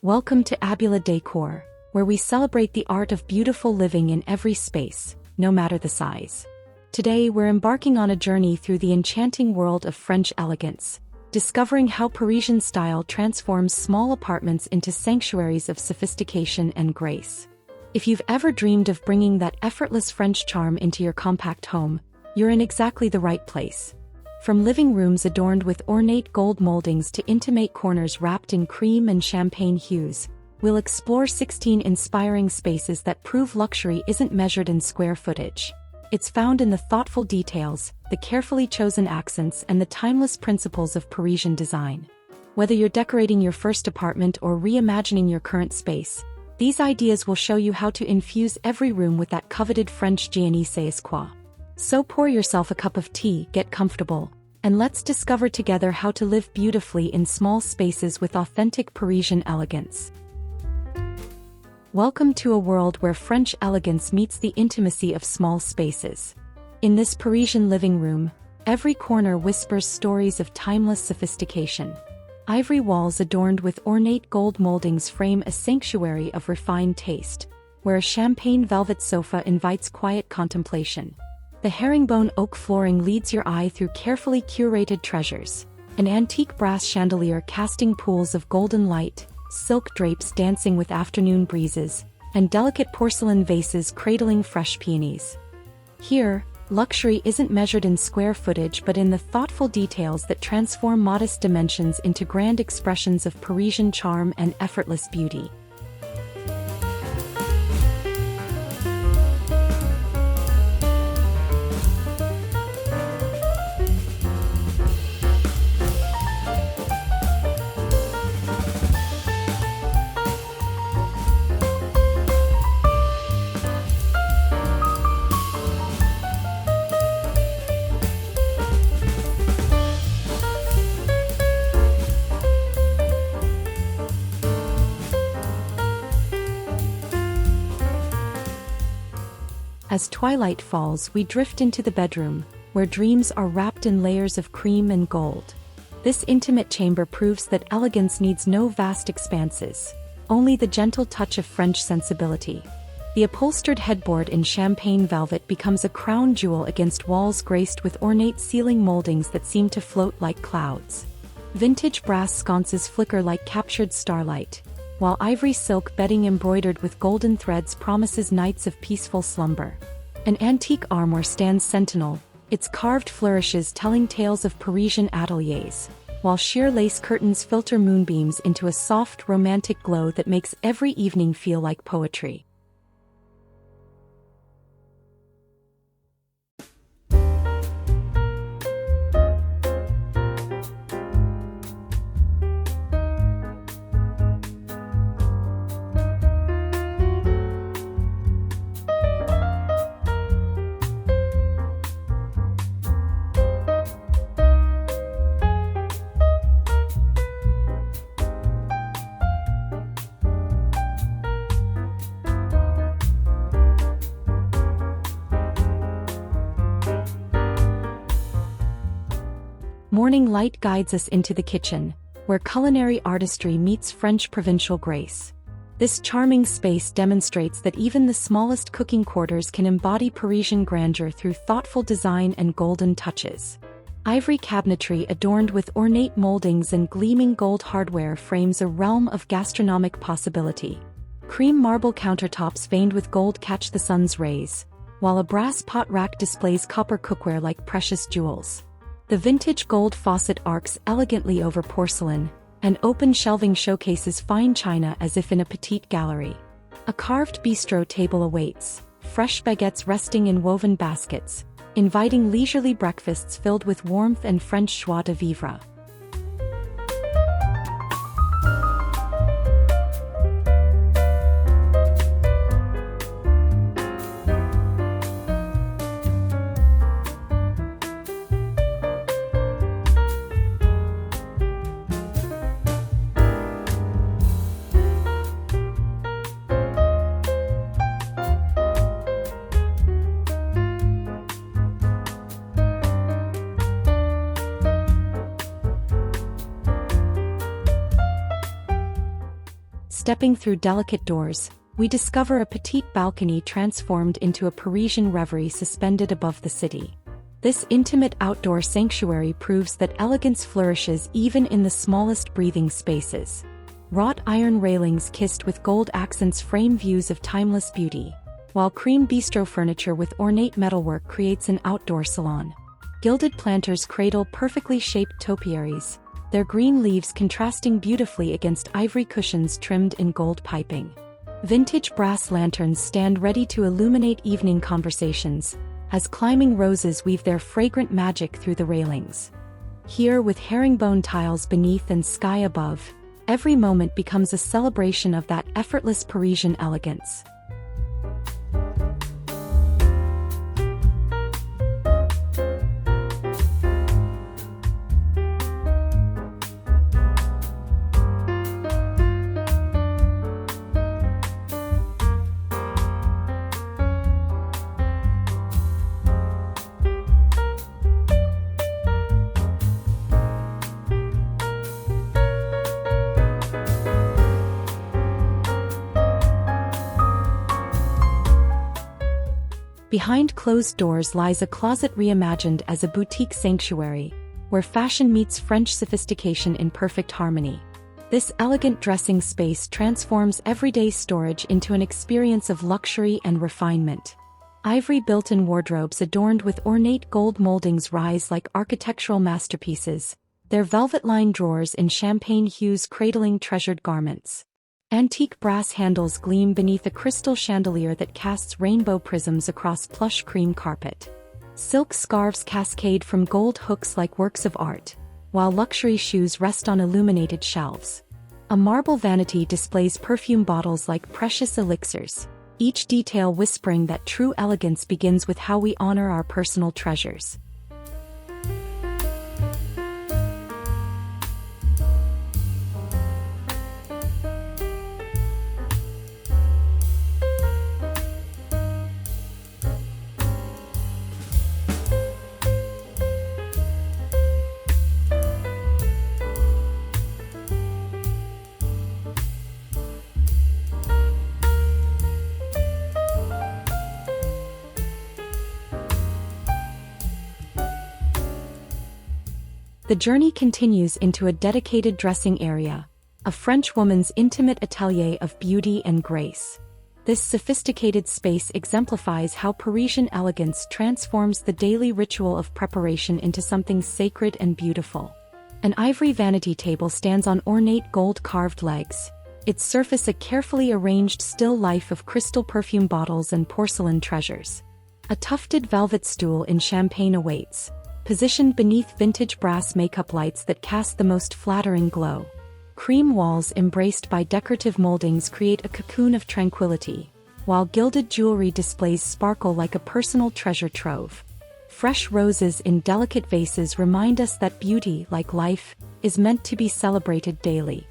Welcome to Abula Decor, where we celebrate the art of beautiful living in every space, no matter the size. Today we're embarking on a journey through the enchanting world of French elegance, discovering how Parisian style transforms small apartments into sanctuaries of sophistication and grace. If you've ever dreamed of bringing that effortless French charm into your compact home, you're in exactly the right place. From living rooms adorned with ornate gold moldings to intimate corners wrapped in cream and champagne hues, we'll explore 16 inspiring spaces that prove luxury isn't measured in square footage. It's found in the thoughtful details, the carefully chosen accents, and the timeless principles of Parisian design. Whether you're decorating your first apartment or reimagining your current space, these ideas will show you how to infuse every room with that coveted French je ne sais quoi. So pour yourself a cup of tea, get comfortable, and let's discover together how to live beautifully in small spaces with authentic Parisian elegance. Welcome to a world where French elegance meets the intimacy of small spaces. In this Parisian living room, every corner whispers stories of timeless sophistication. Ivory walls adorned with ornate gold moldings frame a sanctuary of refined taste, where a champagne velvet sofa invites quiet contemplation. The herringbone oak flooring leads your eye through carefully curated treasures, an antique brass chandelier casting pools of golden light, silk drapes dancing with afternoon breezes, and delicate porcelain vases cradling fresh peonies. Here, luxury isn't measured in square footage but in the thoughtful details that transform modest dimensions into grand expressions of Parisian charm and effortless beauty. As twilight falls, we drift into the bedroom, where dreams are wrapped in layers of cream and gold. This intimate chamber proves that elegance needs no vast expanses, only the gentle touch of French sensibility. The upholstered headboard in champagne velvet becomes a crown jewel against walls graced with ornate ceiling moldings that seem to float like clouds. Vintage brass sconces flicker like captured starlight, while ivory silk bedding embroidered with golden threads promises nights of peaceful slumber. An antique armoire stands sentinel, its carved flourishes telling tales of Parisian ateliers, while sheer lace curtains filter moonbeams into a soft, romantic glow that makes every evening feel like poetry. Morning light guides us into the kitchen, where culinary artistry meets French provincial grace. This charming space demonstrates that even the smallest cooking quarters can embody Parisian grandeur through thoughtful design and golden touches. Ivory cabinetry adorned with ornate moldings and gleaming gold hardware frames a realm of gastronomic possibility. Cream marble countertops veined with gold catch the sun's rays, while a brass pot rack displays copper cookware like precious jewels. The vintage gold faucet arcs elegantly over porcelain, and open shelving showcases fine china as if in a petite gallery. A carved bistro table awaits, fresh baguettes resting in woven baskets, inviting leisurely breakfasts filled with warmth and French joie de vivre. Stepping through delicate doors, we discover a petite balcony transformed into a Parisian reverie suspended above the city. This intimate outdoor sanctuary proves that elegance flourishes even in the smallest breathing spaces. Wrought iron railings kissed with gold accents frame views of timeless beauty, while cream bistro furniture with ornate metalwork creates an outdoor salon. Gilded planters cradle perfectly shaped topiaries, their green leaves contrasting beautifully against ivory cushions trimmed in gold piping. Vintage brass lanterns stand ready to illuminate evening conversations, as climbing roses weave their fragrant magic through the railings. Here, with herringbone tiles beneath and sky above, every moment becomes a celebration of that effortless Parisian elegance. Behind closed doors lies a closet reimagined as a boutique sanctuary, where fashion meets French sophistication in perfect harmony. This elegant dressing space transforms everyday storage into an experience of luxury and refinement. Ivory built-in wardrobes adorned with ornate gold moldings rise like architectural masterpieces, their velvet-lined drawers in champagne hues cradling treasured garments. Antique brass handles gleam beneath a crystal chandelier that casts rainbow prisms across plush cream carpet. Silk scarves cascade from gold hooks like works of art, while luxury shoes rest on illuminated shelves. A marble vanity displays perfume bottles like precious elixirs, each detail whispering that true elegance begins with how we honor our personal treasures. The journey continues into a dedicated dressing area, a French woman's intimate atelier of beauty and grace. This sophisticated space exemplifies how Parisian elegance transforms the daily ritual of preparation into something sacred and beautiful. An ivory vanity table stands on ornate gold-carved legs, its surface a carefully arranged still life of crystal perfume bottles and porcelain treasures. A tufted velvet stool in champagne awaits, positioned beneath vintage brass makeup lights that cast the most flattering glow. Cream walls embraced by decorative moldings create a cocoon of tranquility, while gilded jewelry displays sparkle like a personal treasure trove. Fresh roses in delicate vases remind us that beauty, like life, is meant to be celebrated daily.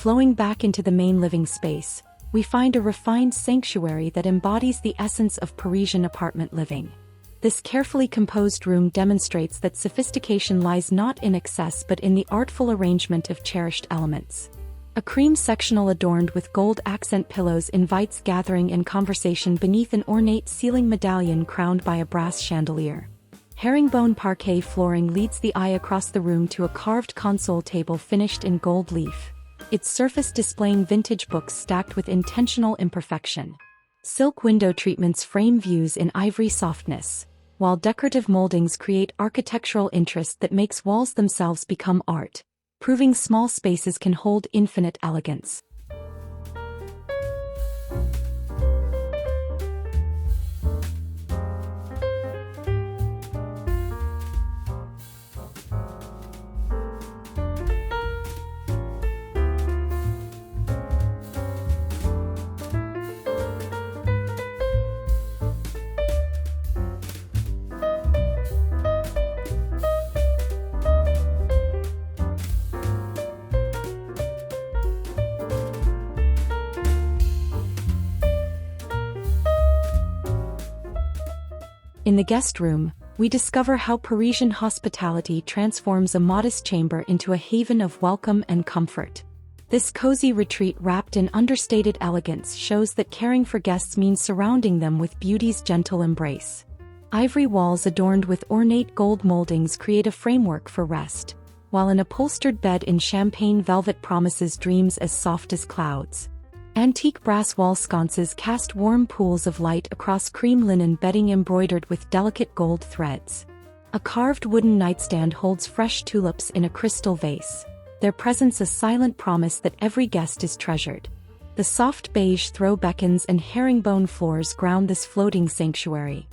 Flowing back into the main living space, we find a refined sanctuary that embodies the essence of Parisian apartment living. This carefully composed room demonstrates that sophistication lies not in excess but in the artful arrangement of cherished elements. A cream sectional adorned with gold accent pillows invites gathering and conversation beneath an ornate ceiling medallion crowned by a brass chandelier. Herringbone parquet flooring leads the eye across the room to a carved console table finished in gold leaf, its surface displaying vintage books stacked with intentional imperfection. Silk window treatments frame views in ivory softness, while decorative moldings create architectural interest that makes walls themselves become art, proving small spaces can hold infinite elegance. In the guest room, we discover how Parisian hospitality transforms a modest chamber into a haven of welcome and comfort. This cozy retreat wrapped in understated elegance shows that caring for guests means surrounding them with beauty's gentle embrace. Ivory walls adorned with ornate gold moldings create a framework for rest, while an upholstered bed in champagne velvet promises dreams as soft as clouds. Antique brass wall sconces cast warm pools of light across cream linen bedding embroidered with delicate gold threads. A carved wooden nightstand holds fresh tulips in a crystal vase, their presence a silent promise that every guest is treasured. The soft beige throw beckons and herringbone floors ground this floating sanctuary.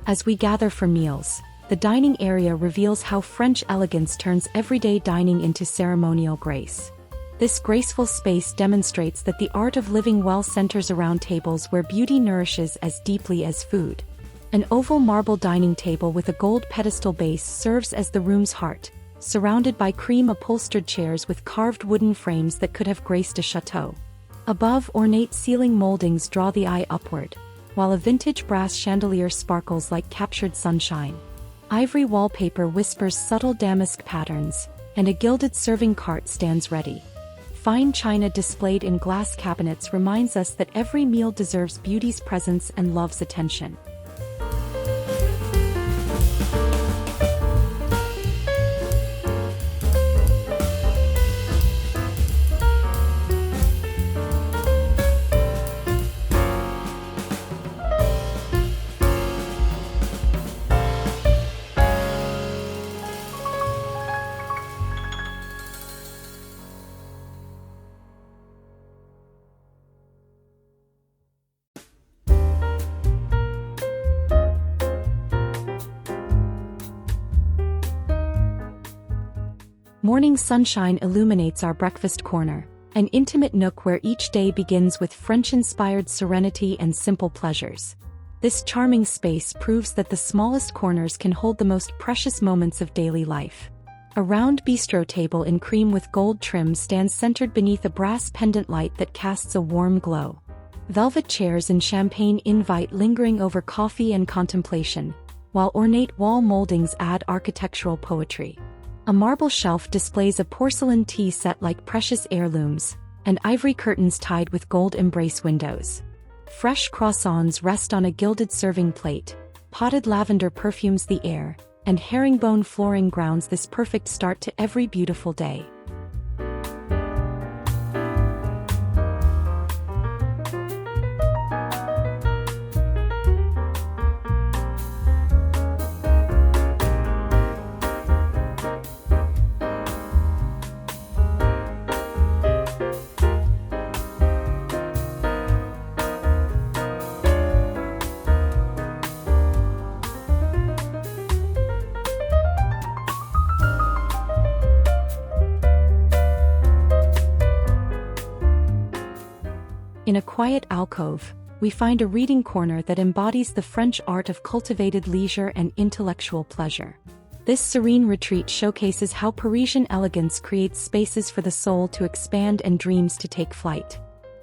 As we gather for meals, the dining area reveals how French elegance turns everyday dining into ceremonial grace. This graceful space demonstrates that the art of living well centers around tables where beauty nourishes as deeply as food. An oval marble dining table with a gold pedestal base serves as the room's heart, surrounded by cream-upholstered chairs with carved wooden frames that could have graced a château. Above, ornate ceiling moldings draw the eye upward, while a vintage brass chandelier sparkles like captured sunshine. Ivory wallpaper whispers subtle damask patterns, and a gilded serving cart stands ready. Fine china displayed in glass cabinets reminds us that every meal deserves beauty's presence and love's attention. Morning sunshine illuminates our breakfast corner, an intimate nook where each day begins with French-inspired serenity and simple pleasures. This charming space proves that the smallest corners can hold the most precious moments of daily life. A round bistro table in cream with gold trim stands centered beneath a brass pendant light that casts a warm glow. Velvet chairs in champagne invite lingering over coffee and contemplation, while ornate wall moldings add architectural poetry. A marble shelf displays a porcelain tea set like precious heirlooms, and ivory curtains tied with gold embrace windows. Fresh croissants rest on a gilded serving plate, potted lavender perfumes the air, and herringbone flooring grounds this perfect start to every beautiful day. In a quiet alcove, we find a reading corner that embodies the French art of cultivated leisure and intellectual pleasure. This serene retreat showcases how Parisian elegance creates spaces for the soul to expand and dreams to take flight.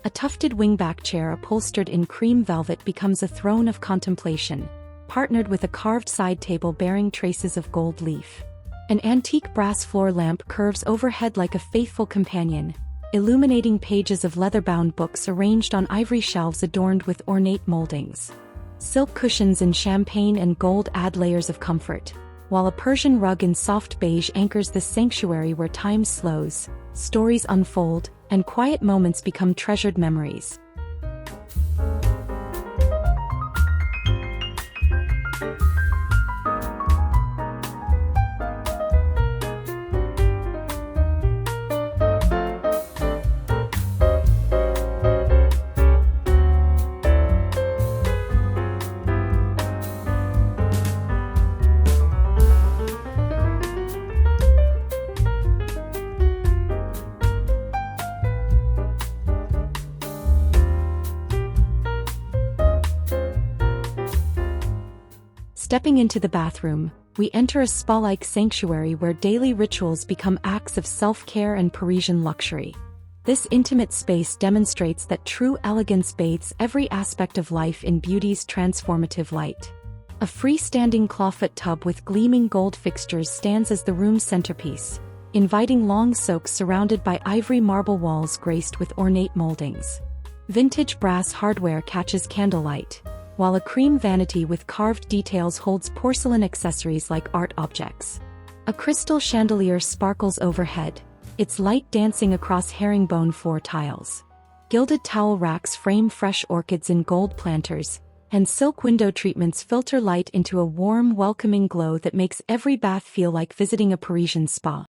A tufted wingback chair upholstered in cream velvet becomes a throne of contemplation, partnered with a carved side table bearing traces of gold leaf. An antique brass floor lamp curves overhead like a faithful companion, illuminating pages of leather-bound books arranged on ivory shelves adorned with ornate moldings. Silk cushions in champagne and gold add layers of comfort, while a Persian rug in soft beige anchors this sanctuary where time slows, stories unfold, and quiet moments become treasured memories. Stepping into the bathroom, we enter a spa-like sanctuary where daily rituals become acts of self-care and Parisian luxury. This intimate space demonstrates that true elegance bathes every aspect of life in beauty's transformative light. A freestanding clawfoot tub with gleaming gold fixtures stands as the room's centerpiece, inviting long soaks surrounded by ivory marble walls graced with ornate mouldings. Vintage brass hardware catches candlelight, while a cream vanity with carved details holds porcelain accessories like art objects. A crystal chandelier sparkles overhead, its light dancing across herringbone floor tiles. Gilded towel racks frame fresh orchids in gold planters, and silk window treatments filter light into a warm, welcoming glow that makes every bath feel like visiting a Parisian spa.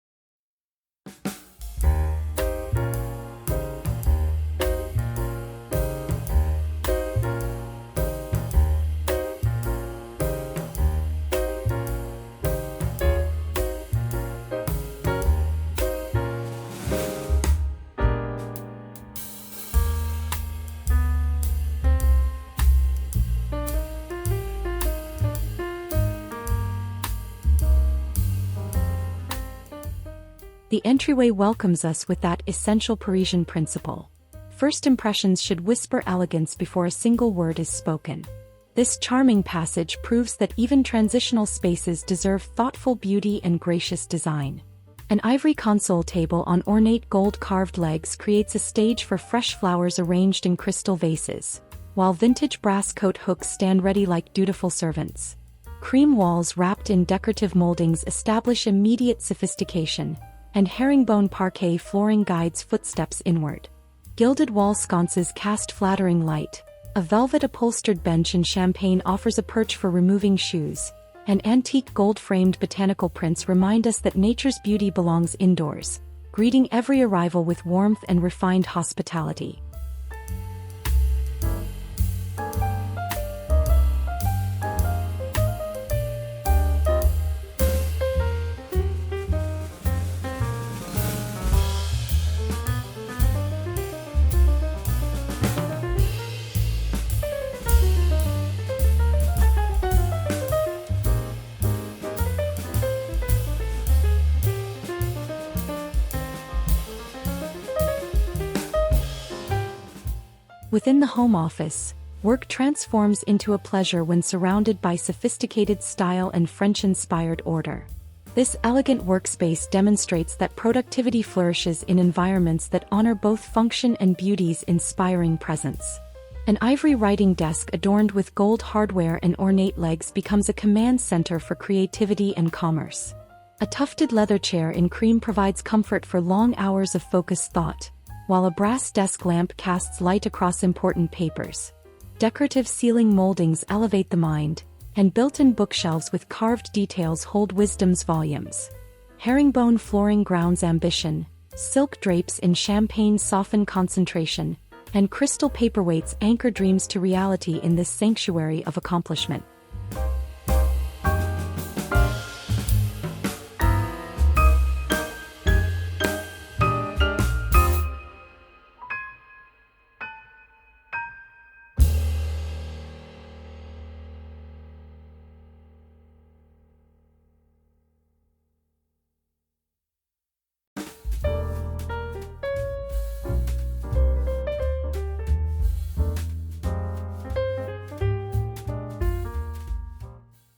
The entryway welcomes us with that essential Parisian principle. First impressions should whisper elegance before a single word is spoken. This charming passage proves that even transitional spaces deserve thoughtful beauty and gracious design. An ivory console table on ornate gold-carved legs creates a stage for fresh flowers arranged in crystal vases, while vintage brass coat hooks stand ready like dutiful servants. Cream walls wrapped in decorative mouldings establish immediate sophistication, and herringbone parquet flooring guides footsteps inward. Gilded wall sconces cast flattering light, a velvet-upholstered bench in champagne offers a perch for removing shoes, and antique gold-framed botanical prints remind us that nature's beauty belongs indoors, greeting every arrival with warmth and refined hospitality. Within the home office, work transforms into a pleasure when surrounded by sophisticated style and French-inspired order. This elegant workspace demonstrates that productivity flourishes in environments that honor both function and beauty's inspiring presence. An ivory writing desk adorned with gold hardware and ornate legs becomes a command center for creativity and commerce. A tufted leather chair in cream provides comfort for long hours of focused thought, while a brass desk lamp casts light across important papers. Decorative ceiling moldings elevate the mind, and built-in bookshelves with carved details hold wisdom's volumes. Herringbone flooring grounds ambition, silk drapes in champagne soften concentration, and crystal paperweights anchor dreams to reality in this sanctuary of accomplishment.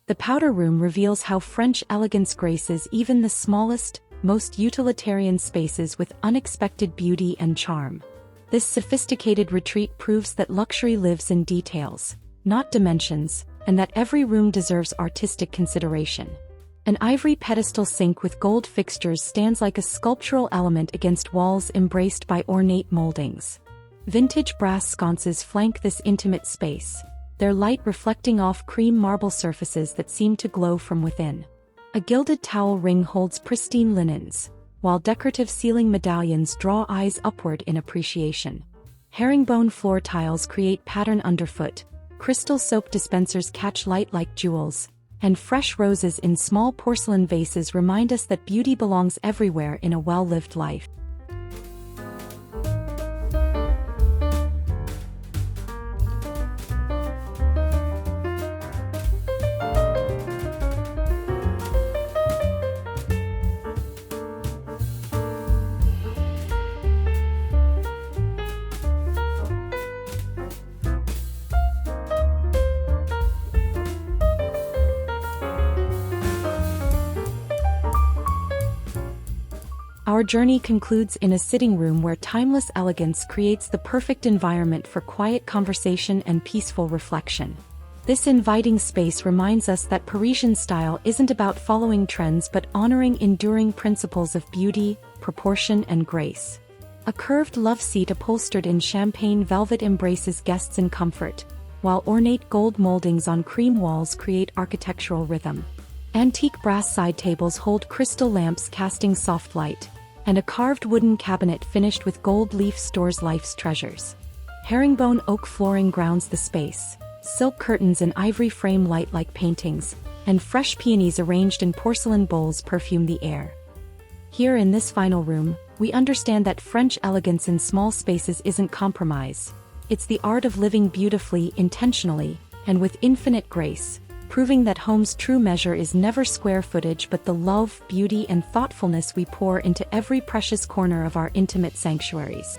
The powder room reveals how French elegance graces even the smallest, most utilitarian spaces with unexpected beauty and charm. This sophisticated retreat proves that luxury lives in details, not dimensions, and that every room deserves artistic consideration. An ivory pedestal sink with gold fixtures stands like a sculptural element against walls embraced by ornate mouldings. Vintage brass sconces flank this intimate space, their light reflecting off cream marble surfaces that seem to glow from within. A gilded towel ring holds pristine linens, while decorative ceiling medallions draw eyes upward in appreciation. Herringbone floor tiles create pattern underfoot, crystal soap dispensers catch light like jewels, and fresh roses in small porcelain vases remind us that beauty belongs everywhere in a well-lived life. Our journey concludes in a sitting room where timeless elegance creates the perfect environment for quiet conversation and peaceful reflection. This inviting space reminds us that Parisian style isn't about following trends but honoring enduring principles of beauty, proportion, and grace. A curved love seat upholstered in champagne velvet embraces guests in comfort, while ornate gold moldings on cream walls create architectural rhythm. Antique brass side tables hold crystal lamps casting soft light, and a carved wooden cabinet finished with gold leaf stores life's treasures. Herringbone oak flooring grounds the space, silk curtains and ivory frame light like paintings, and fresh peonies arranged in porcelain bowls perfume the air. Here in this final room, we understand that French elegance in small spaces isn't compromise. It's the art of living beautifully, intentionally, and with infinite grace, proving that home's true measure is never square footage but the love, beauty, and thoughtfulness we pour into every precious corner of our intimate sanctuaries.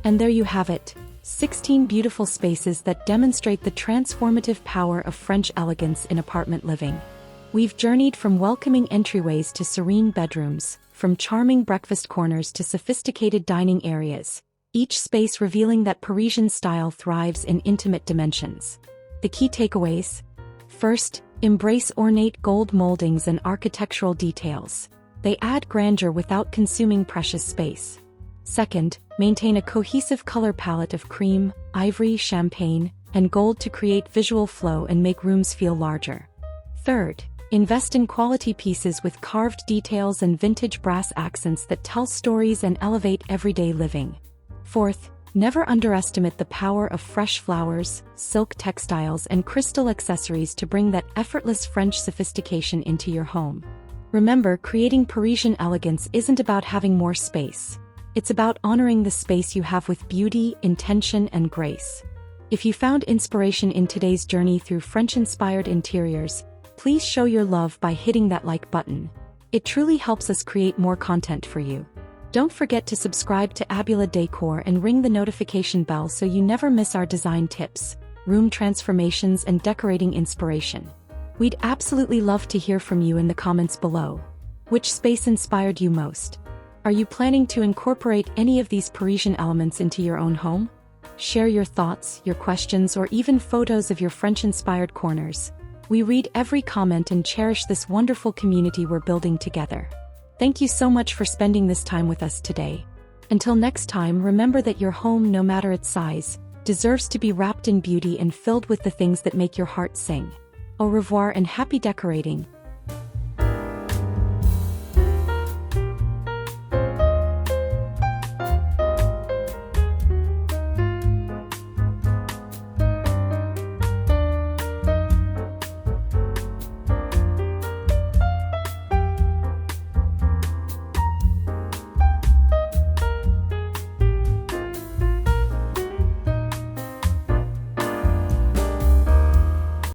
And there you have it, 16 beautiful spaces that demonstrate the transformative power of French elegance in apartment living. We've journeyed from welcoming entryways to serene bedrooms, from charming breakfast corners to sophisticated dining areas, each space revealing that Parisian style thrives in intimate dimensions. The key takeaways? First, embrace ornate gold moldings and architectural details. They add grandeur without consuming precious space. Second, maintain a cohesive color palette of cream, ivory, champagne, and gold to create visual flow and make rooms feel larger. Third, invest in quality pieces with carved details and vintage brass accents that tell stories and elevate everyday living. Fourth, never underestimate the power of fresh flowers, silk textiles, and crystal accessories to bring that effortless French sophistication into your home. Remember, creating Parisian elegance isn't about having more space. It's about honoring the space you have with beauty, intention, and grace. If you found inspiration in today's journey through French-inspired interiors, please show your love by hitting that like button. It truly helps us create more content for you. Don't forget to subscribe to Abula Decor and ring the notification bell so you never miss our design tips, room transformations, and decorating inspiration. We'd absolutely love to hear from you in the comments below. Which space inspired you most? Are you planning to incorporate any of these Parisian elements into your own home? Share your thoughts, your questions, or even photos of your French-inspired corners. We read every comment and cherish this wonderful community we're building together. Thank you so much for spending this time with us today. Until next time, remember that your home, no matter its size, deserves to be wrapped in beauty and filled with the things that make your heart sing. Au revoir and happy decorating.